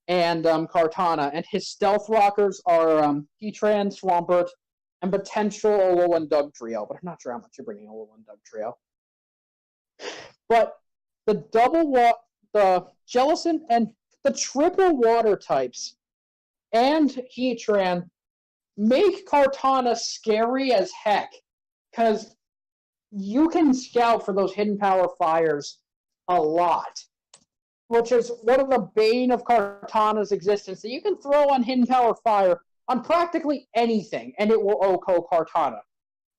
and Kartana, and his stealth rockers are Heatran, Swampert, and potential Alolan Dugtrio, but I'm not sure how much you're bringing Alolan Dugtrio. But the the Jellicent, and the triple water types and Heatran make Kartana scary as heck, because you can scout for those hidden power fires a lot, which is one of the bane of Kartana's existence. That you can throw on hidden power fire on practically anything, and it will OHKO Kartana.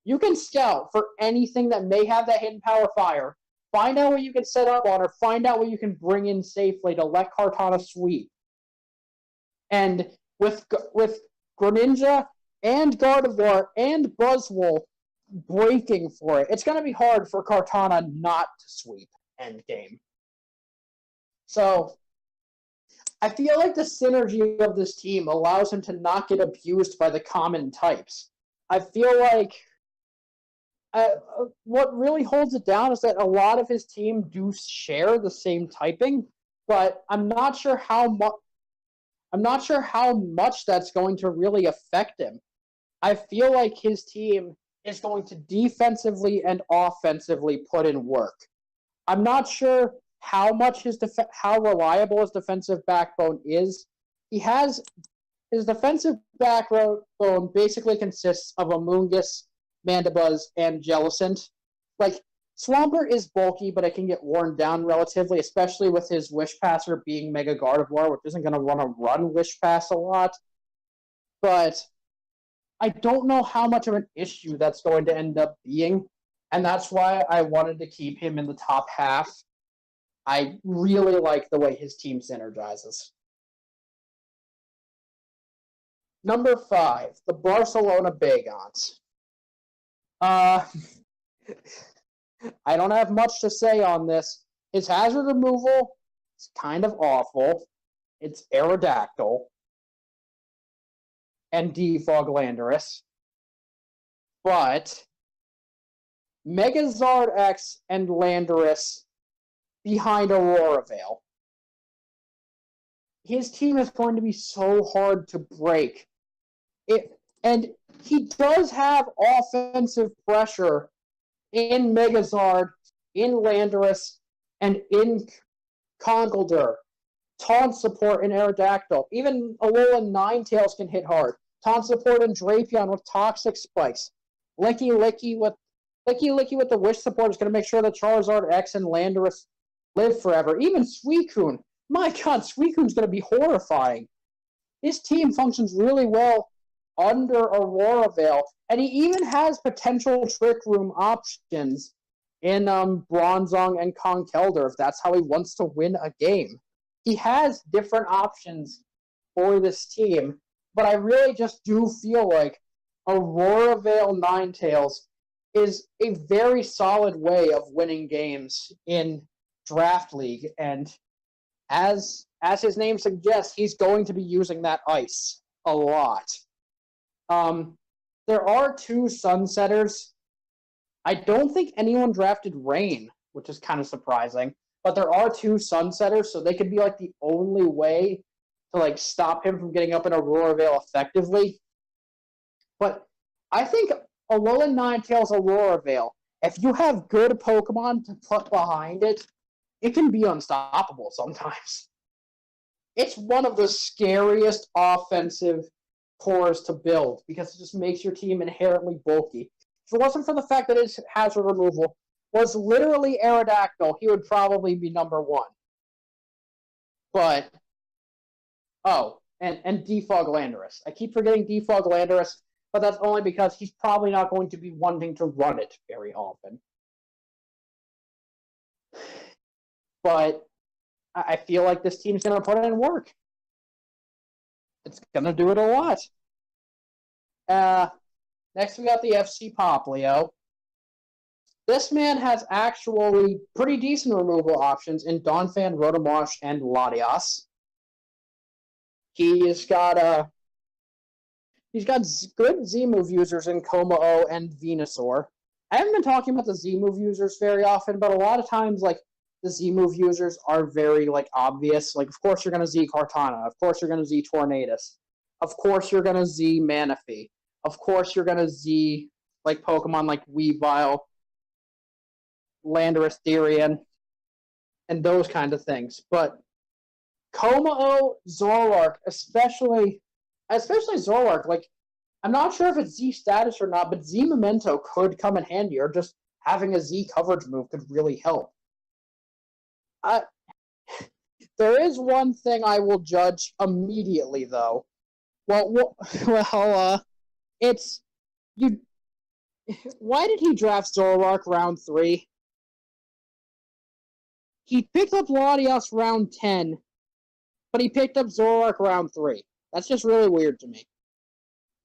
You can scout for anything that may have that hidden power fire, find out what you can set up on, or find out what you can bring in safely to let Kartana sweep. And with Greninja and Gardevoir and Buzzwole breaking for it, it's going to be hard for Kartana not to sweep endgame. So I feel like the synergy of this team allows him to not get abused by the common types. I feel like what really holds it down is that a lot of his team do share the same typing, but I'm not sure how much that's going to really affect him. I feel like his team is going to defensively and offensively put in work. I'm not sure how much how reliable his defensive backbone is. His defensive backbone basically consists of Amoonguss, Mandibuzz, and Jellicent. Like, Swampert is bulky, but it can get worn down relatively, especially with his Wish Passer being Mega Gardevoir, which isn't going to want to run Wish Pass a lot. But I don't know how much of an issue that's going to end up being, and that's why I wanted to keep him in the top half. I really like the way his team synergizes. Number 5, the Barcelona Bagons. I don't have much to say on this. His hazard removal is kind of awful. It's Aerodactyl and Defog Landorus. But Megazard X and Landorus behind Aurora Veil. His team is going to be so hard to break. And he does have offensive pressure in Megazard, in Landorus, and in Conkeldurr. Taunt support in Aerodactyl. Even Alolan Ninetales can hit hard. Taunt support in Drapion with Toxic Spikes. Licky Licky with the Wish support is going to make sure that Charizard X and Landorus live forever. Even Suicune. My god, Suicune's going to be horrifying. His team functions really well under Aurora Veil, and he even has potential Trick Room options in Bronzong and Conkeldurr if that's how he wants to win a game. He has different options for this team, but I really just do feel like Aurora Veil Ninetales is a very solid way of winning games in Draft League, and as his name suggests, he's going to be using that ice a lot. There are 2 Sunsetters. I don't think anyone drafted Rain, which is kind of surprising, but there are 2 Sunsetters, so they could be like the only way to like stop him from getting up in Aurora Veil effectively. But I think Alolan Ninetales Aurora Veil, if you have good Pokemon to put behind it, it can be unstoppable sometimes. It's one of the scariest offensive cores to build because it just makes your team inherently bulky. If it wasn't for the fact that its hazard removal was literally Aerodactyl, he would probably be number 1. But, and Defog Landorus. I keep forgetting Defog Landorus, but that's only because he's probably not going to be wanting to run it very often. But I feel like this team's going to put in work. It's going to do it a lot. Next, we got the FC Poplio. This man has actually pretty decent removal options in Donphan, Rotomosh, and Latias. He's got good Z-move users in Kommo-o and Venusaur. I haven't been talking about the Z-move users very often, but a lot of times, like, the Z-move users are very, like, obvious. Like, of course you're going to Z Kartana. Of course you're going to Z Tornadus. Of course you're going to Z Manaphy. Of course, you're gonna Z like Pokemon like Weavile, Landorus, Therian, and those kind of things. But Komao, Zoroark, especially Zoroark, like I'm not sure if it's Z status or not, but Z Memento could come in handy, or just having a Z coverage move could really help. I, there is one thing I will judge immediately, though. It's you. Why did he draft Zoroark round 3? He picked up Latios round 10, but he picked up Zoroark round 3. That's just really weird to me.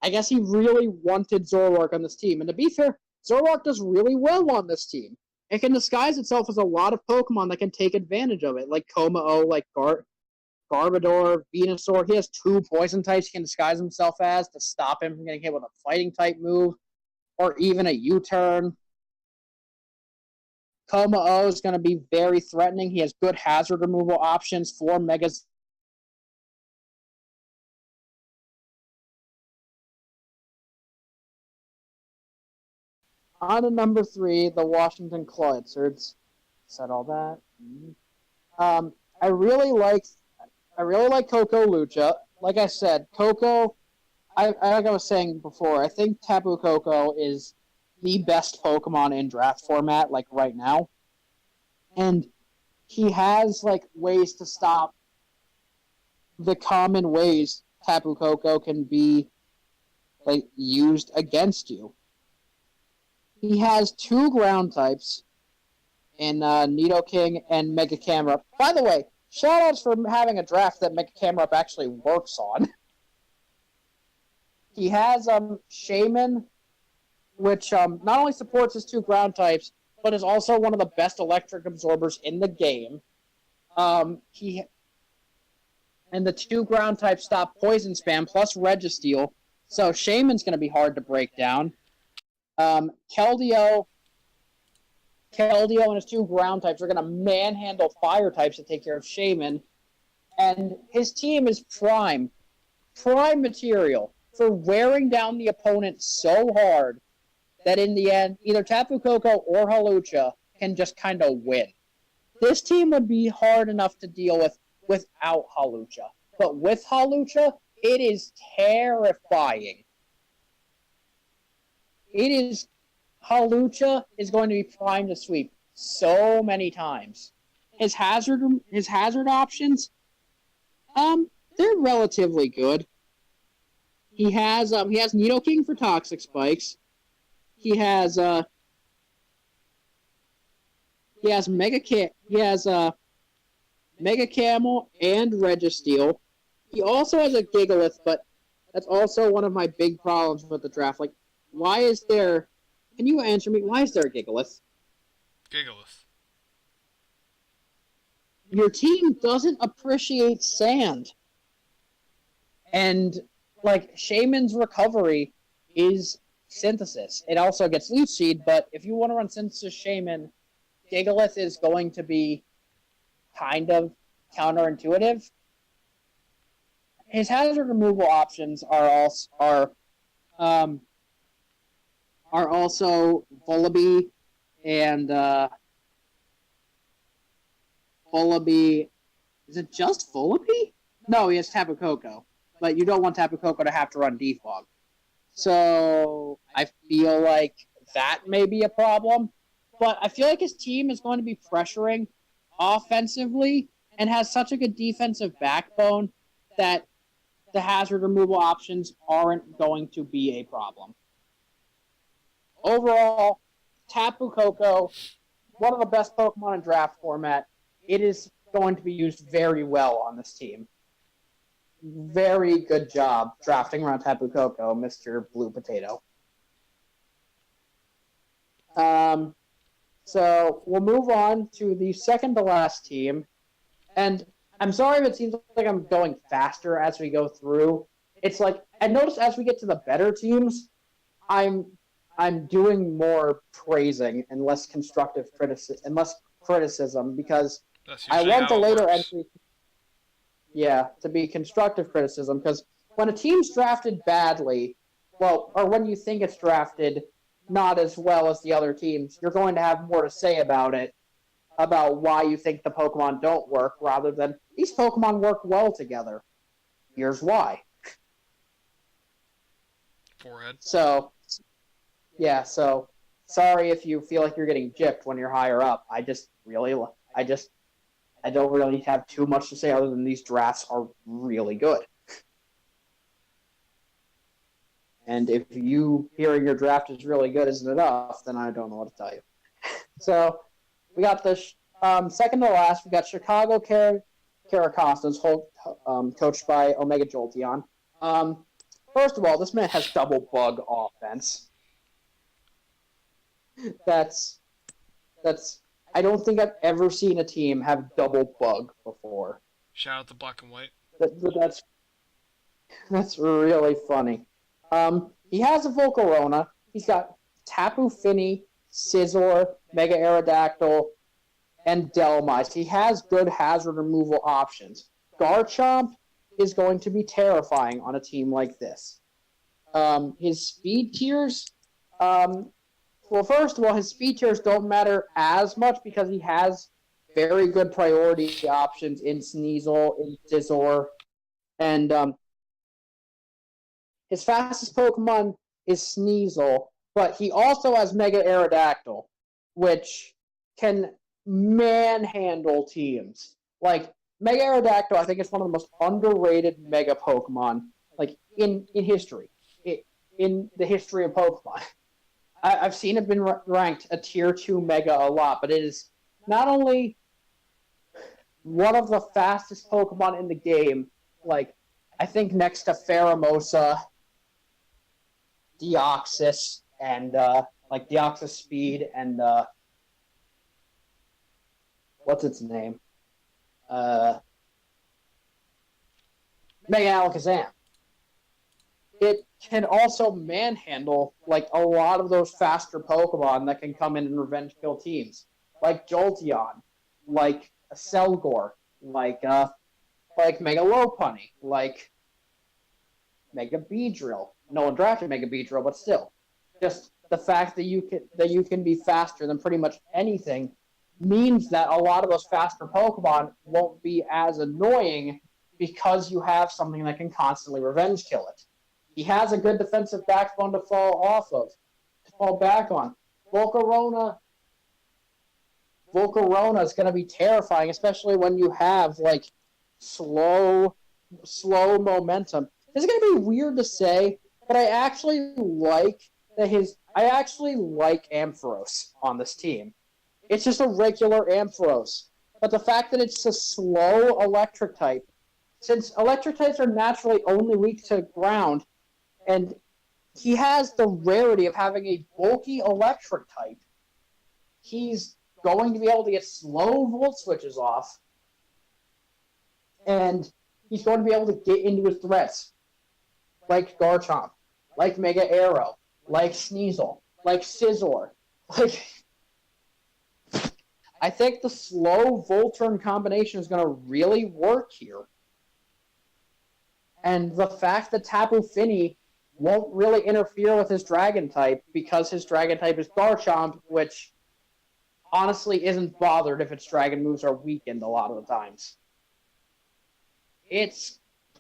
I guess he really wanted Zoroark on this team. And to be fair, Zoroark does really well on this team. It can disguise itself as a lot of Pokemon that can take advantage of it, like Komao, like Garbodor, Venusaur. He has 2 poison types he can disguise himself as to stop him from getting hit with a fighting type move, or even a U-turn. Komao is going to be very threatening. He has good hazard removal options for Megas. On to number 3, the Washington Cloyards. Said all that. I really like Coco Lucha. Like I said, Coco. Like I was saying before, I think Tapu Koko is the best Pokemon in draft format, like right now. And he has like ways to stop the common ways Tapu Koko can be like used against you. He has 2 ground types in Nidoking and Mega Camera. By the way, shoutouts for having a draft that Mega Camera actually works on. He has Shaman, which not only supports his 2 ground types, but is also one of the best electric absorbers in the game. And the 2 ground types stop poison spam plus Registeel, so Shaman's going to be hard to break down. Keldeo and his 2 ground types are going to manhandle fire types to take care of Shaman, and his team is prime material for wearing down the opponent so hard that in the end, either Tapu Koko or Hawlucha can just kind of win. This team would be hard enough to deal with without Hawlucha. But with Hawlucha, it is terrifying. Hawlucha is going to be primed to sweep so many times. His hazard options, they're relatively good. He has Nidoking for Toxic Spikes. He has Mega Camel and Registeel. He also has a Gigalith, but that's also one of my big problems with the draft. Like, why is there? Can you answer me? Why is there a Gigalith? Gigalith. Your team doesn't appreciate sand, and like Shaman's recovery is Synthesis. It also gets Leech Seed, but if you want to run Synthesis Shaman, Gigalith is going to be kind of counterintuitive. His hazard removal options are also Vullaby and Vullaby. Is it just Vullaby? No, he has Tapu Koko, but you don't want Tapu Koko to have to run Defog. So I feel like that may be a problem. But I feel like his team is going to be pressuring offensively and has such a good defensive backbone that the hazard removal options aren't going to be a problem. Overall, Tapu Koko, one of the best Pokemon in draft format. It is going to be used very well on this team. Very good job drafting around Tapu Koko, Mr. Blue Potato. So we'll move on to the second to last team. And I'm sorry if it seems like I'm going faster as we go through. It's like I notice as we get to the better teams, I'm doing more praising and less constructive criticism because I want the later entry. Yeah, to be constructive criticism because when a team's drafted badly, well, or when you think it's drafted not as well as the other teams, you're going to have more to say about it, about why you think the Pokemon don't work, rather than these Pokemon work well together. Here's why. Forehead. So, yeah, so sorry if you feel like you're getting gypped when you're higher up. I don't really have too much to say other than these drafts are really good. And if you hearing your draft is really good isn't enough, then I don't know what to tell you. So we got the second to last. We got Chicago Caracostas, coached by Omega Jolteon. First of all, this man has double bug offense. That's I don't think I've ever seen a team have double bug before. Shout out to Black and White. That's really funny. He has a Volcarona. He's got Tapu Fini, Scizor, Mega Aerodactyl, and Delmise. He has good hazard removal options. Garchomp is going to be terrifying on a team like this. His speed tiers, well, first of all, his speed tiers don't matter as much because he has very good priority options in Sneasel, in Scizor, and his fastest Pokemon is Sneasel, but he also has Mega Aerodactyl, which can manhandle teams. Like, Mega Aerodactyl, I think, is one of the most underrated Mega Pokemon, like, in history. In the history of Pokemon. I've seen it been ranked a Tier 2 Mega a lot, but it is not only one of the fastest Pokemon in the game, like, I think next to Pheromosa, Deoxys, and, Deoxys Speed, and, what's its name? Mega Alakazam. It can also manhandle, like, a lot of those faster Pokemon that can come in and revenge kill teams. Like Jolteon, like Selgor, like Mega Lopunny, like Mega Beedrill. No one drafted Mega Beedrill, but still. Just the fact that you can be faster than pretty much anything means that a lot of those faster Pokemon won't be as annoying because you have something that can constantly revenge kill it. He has a good defensive backbone to fall back on. Volcarona is going to be terrifying, especially when you have, like, slow momentum. This is going to be weird to say, but I actually like Ampharos on this team. It's just a regular Ampharos. But the fact that it's a slow electric type, since electric types are naturally only weak to ground, and he has the rarity of having a bulky electric type, he's going to be able to get slow Volt Switches off, and he's going to be able to get into his threats, like Garchomp, like Mega Arrow, like Sneasel, like Scizor. Like, I think the slow Volturn combination is going to really work here. And the fact that Tapu Fini won't really interfere with his Dragon type because his Dragon type is Garchomp, which honestly isn't bothered if its Dragon moves are weakened a lot of the times.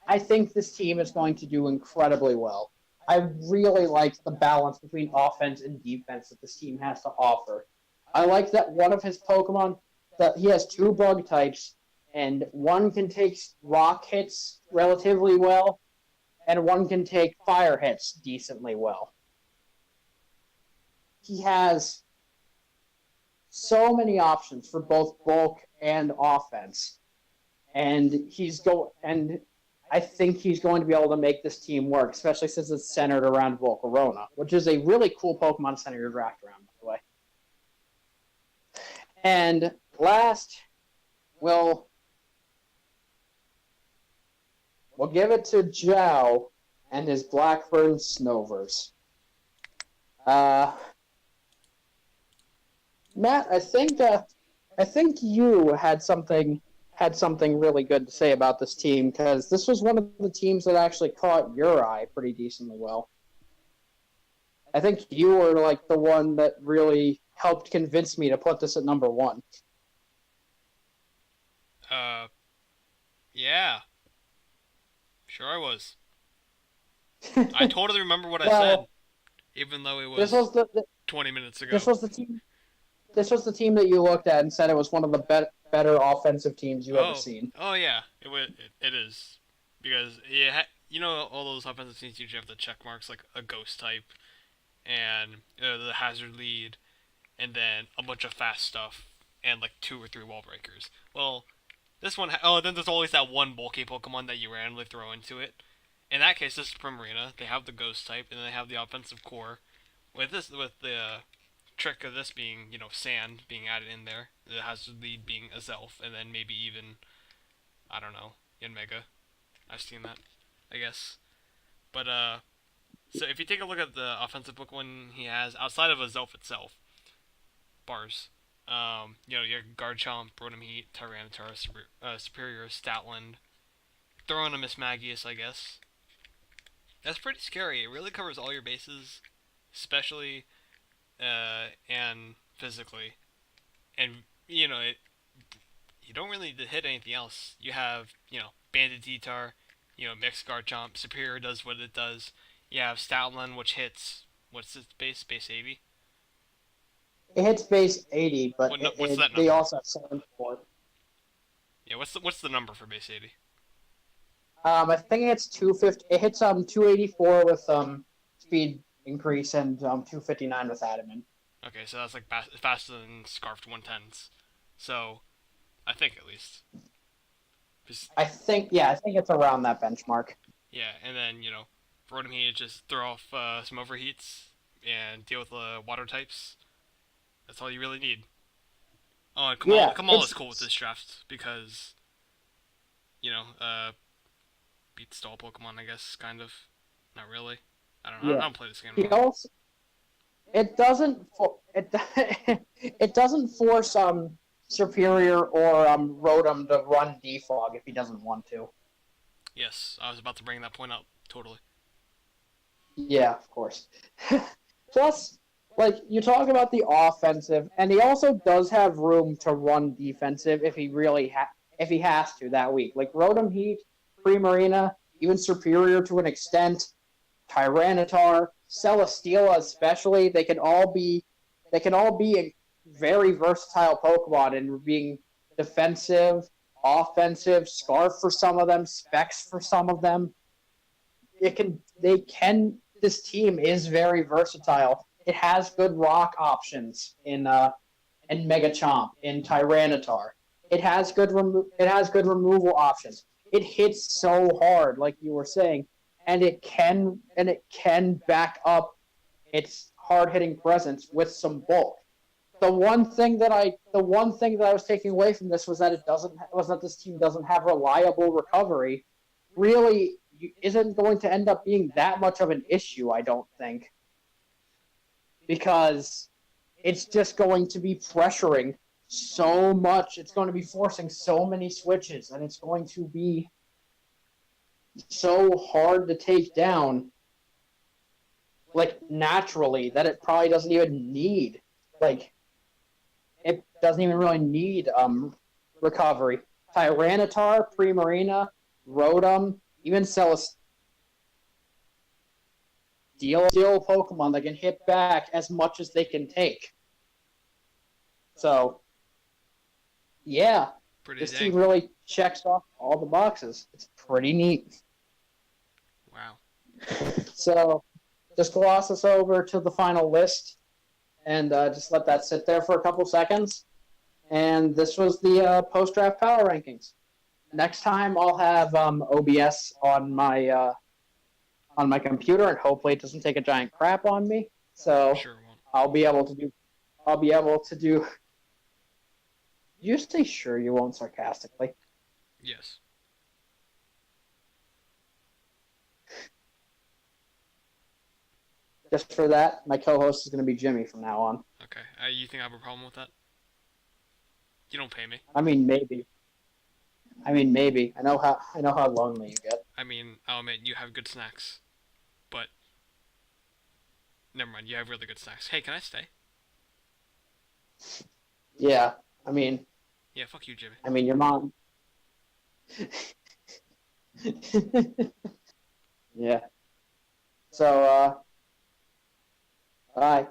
I think this team is going to do incredibly well. I really like the balance between offense and defense that this team has to offer. I like that one of his Pokemon, that he has two bug types, and one can take rock hits relatively well, and one can take fire hits decently well. He has so many options for both bulk and offense, and I think he's going to be able to make this team work, especially since it's centered around Volcarona, which is a really cool Pokemon to center your draft around, by the way. And last, we'll give it to Zhao and his Blackburn Snovers. Matt, I think you had something really good to say about this team, because this was one of the teams that actually caught your eye pretty decently well. I think you were like the one that really helped convince me to put this at number one. Uh, yeah, sure I was. I totally remember what I said, Well, even though it this was was the 20 minutes this ago. was the team. This was the team that you looked at and said it was one of the better offensive teams you ever Oh, seen. oh yeah, it is because you know all those offensive teams usually have the check marks like a ghost type and the hazard lead, and then a bunch of fast stuff and like two or three wall breakers. Well, this one, oh, then there's always that one bulky Pokemon that you randomly throw into it. In that case, this is Primarina. They have the ghost type, and then they have the offensive core. With the trick of this being, sand being added in there, the hazard lead being a Zelf, and then maybe even, I don't know, Yanmega. I've seen that, I guess. But so if you take a look at the offensive book one he has outside of a Zelf itself, bars. Your Garchomp, Rotom Heat, Tyranitar, Superior, Statland, throw in a Miss Magius, I guess. That's pretty scary. It really covers all your bases, especially and physically. And you don't really need to hit anything else. You have Banded Guitar, Mixed Garchomp, Superior does what it does. You have Stoutland, which hits what's its base? Base 80. It hits base 80, but What's that they number? also have 74. Yeah, what's the number for base 80? I think it hits 250. It hits 284 with speed increase and 259 with adamant. Okay, so that's like faster than Scarfed 110s. So I think at least. I think it's around that benchmark. Yeah, and then Rotom Heat just throw off some overheats and deal with the water types. That's all you really need. Oh, and Yeah, Kamal is cool with this draft because you know, uh, beat stall Pokemon, I guess, kind of. Not really. I don't know. I yeah. don't play this game He enough. also it it doesn't force Superior or Rotom to run defog if he doesn't want to. Yes, I was about to bring that point up. Totally. Yeah, of course. Plus, like you talk about the offensive, and he also does have room to run defensive if he really if he has to that week. Like Rotom Heat, Primarina, even Superior to an extent, Tyranitar, Celesteela especially, they can all be very versatile Pokemon in being defensive, offensive, Scarf for some of them, Specs for some of them. This team is very versatile. It has good rock options in Mega Chomp, in Tyranitar. It has good removal options. It hits so hard, like you were saying, and it can back up its hard hitting presence with some bulk. The one thing that I was taking away from this was that this team doesn't have reliable recovery. Really isn't going to end up being that much of an issue, I don't think, because it's just going to be pressuring so much. It's going to be forcing so many switches, and it's going to be so hard to take down, like naturally, that it probably doesn't even need like it doesn't even really need recovery. Tyranitar, Primarina, Rotom, even Celesteela still Pokemon that can hit back as much as they can take. So, yeah, Pretty this team dang. really checks off all the boxes. It's pretty neat. Wow. So, just gloss us over to the final list and just let that sit there for a couple seconds. And this was the post draft power rankings. Next time, I'll have OBS on my computer, and hopefully it doesn't take a giant crap on me. So Sure won't. I'll be able to do. I'll be able to do. You say sure you won't sarcastically. Yes. Just for that, my co-host is going to be Jimmy from now on. Okay. You think I have a problem with that? You don't pay me. I mean, maybe. I mean, maybe. I know how lonely you get. I mean, I'll admit you have good snacks, but Never mind. You have really good snacks. Hey, can I stay? Yeah, I mean, Yeah, fuck you, Jimmy. your mom. Yeah. So, bye.